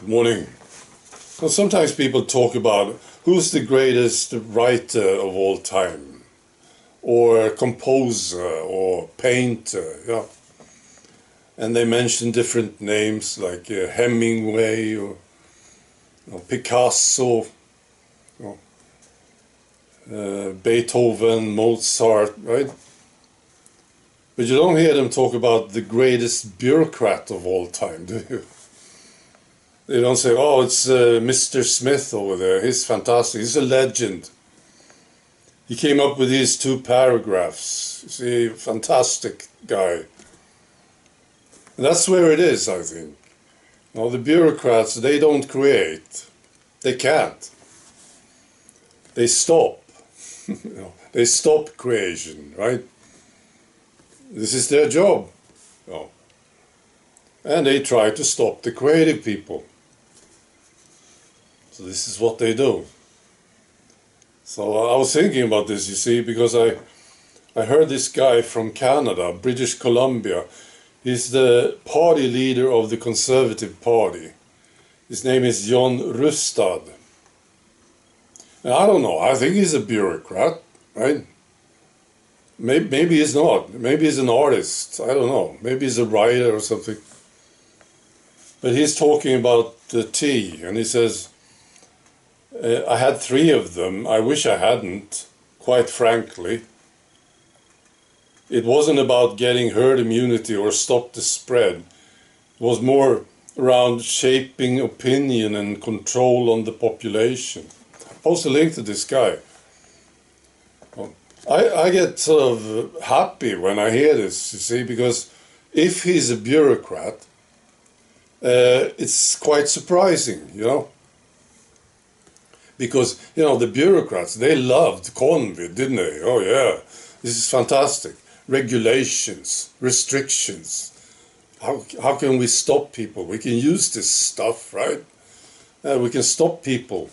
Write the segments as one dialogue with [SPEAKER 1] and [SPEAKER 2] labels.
[SPEAKER 1] Good morning. Well, sometimes people talk about who's the greatest writer of all time, or composer, or painter, yeah. And they mention different names like Hemingway or Picasso, Beethoven, Mozart, right? But you don't hear them talk about the greatest bureaucrat of all time, do you? They don't say, oh, it's Mr. Smith over there. He's fantastic. He's a legend. He came up with these 2 paragraphs. You see, fantastic guy. And that's where it is, I think. Now, the bureaucrats, they don't create. They can't. They stop. They stop creation, right? This is their job. And they try to stop the creative people. So this is what they do. So I was thinking about this, you see, because I heard this guy from Canada, British Columbia. He's the party leader of the Conservative Party. His name is John Rustad. And I don't know, I think he's a bureaucrat, right? Maybe he's not. Maybe he's an artist. I don't know. Maybe he's a writer or something. But he's talking about the tea, and he says, I had 3 of them. I wish I hadn't, quite frankly. It wasn't about getting herd immunity or stop the spread. It was more around shaping opinion and control on the population. I'll post a link to this guy. I get sort of happy when I hear this, you see, because if he's a bureaucrat, it's quite surprising, you know. Because, you know, the bureaucrats, they loved COVID, didn't they? Oh, yeah, this is fantastic. Regulations, restrictions. How can we stop people? We can use this stuff, right? We can stop people.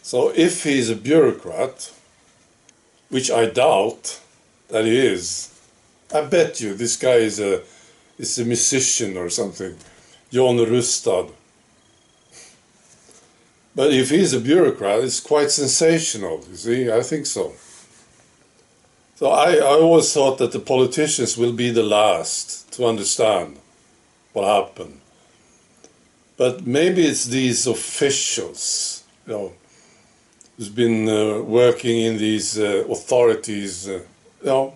[SPEAKER 1] So if he's a bureaucrat, which I doubt that he is, I bet you this guy is a musician or something, John Rustad. But if he's a bureaucrat, it's quite sensational, you see, I think so. So I always thought that the politicians will be the last to understand what happened. But maybe it's these officials, you know, who's been working in these authorities, you know,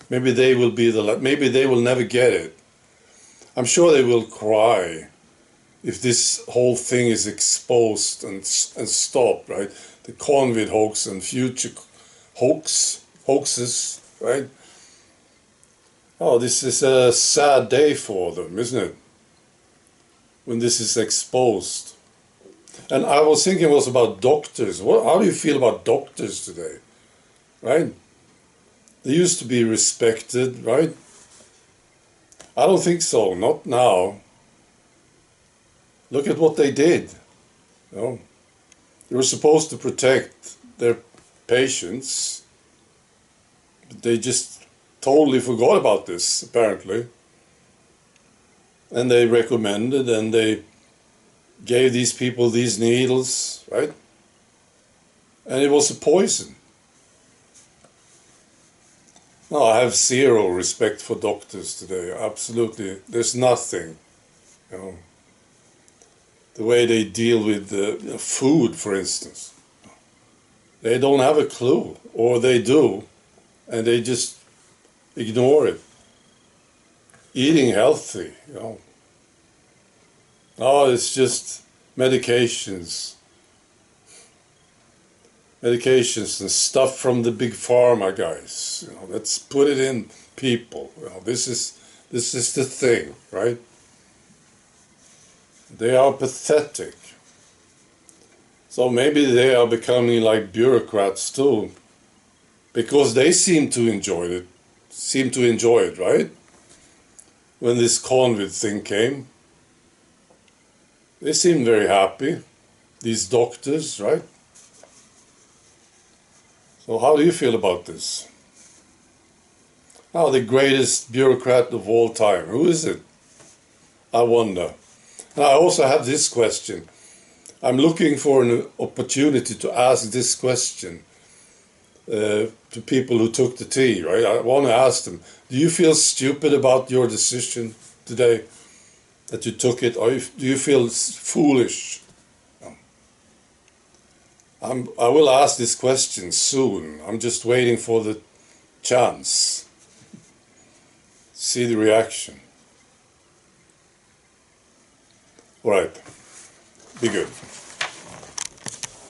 [SPEAKER 1] maybe they will be maybe they will never get it. I'm sure they will cry if this whole thing is exposed and stopped, right? The COVID hoax and future hoaxes, right? Oh, this is a sad day for them, isn't it? When this is exposed. And I was thinking also about doctors. How do you feel about doctors today, right? They used to be respected, right? I don't think so, not now. Look at what they did. You know, they were supposed to protect their patients, but they just totally forgot about this, apparently. And they recommended and they gave these people these needles, right? And it was a poison. No, I have 0 respect for doctors today, absolutely. There's nothing, you know. The way they deal with food, for instance. They don't have a clue, or they do, and they just ignore it. Eating healthy, you know. Oh, it's just medications. Medications and stuff from the big pharma guys. You know, let's put it in people. You know, this is the thing, right? They are pathetic. So maybe they are becoming like bureaucrats too, because they seem to enjoy it, right? When this COVID thing came, they seemed very happy, these doctors, right? So how do you feel about this? Now, the greatest bureaucrat of all time, who is it? I wonder. Now, I also have this question. I'm looking for an opportunity to ask this question to people who took the tea, right? I want to ask them, do you feel stupid about your decision today that you took it, or do you feel foolish? I will ask this question soon. I'm just waiting for the chance. See the reaction. All right. Be good.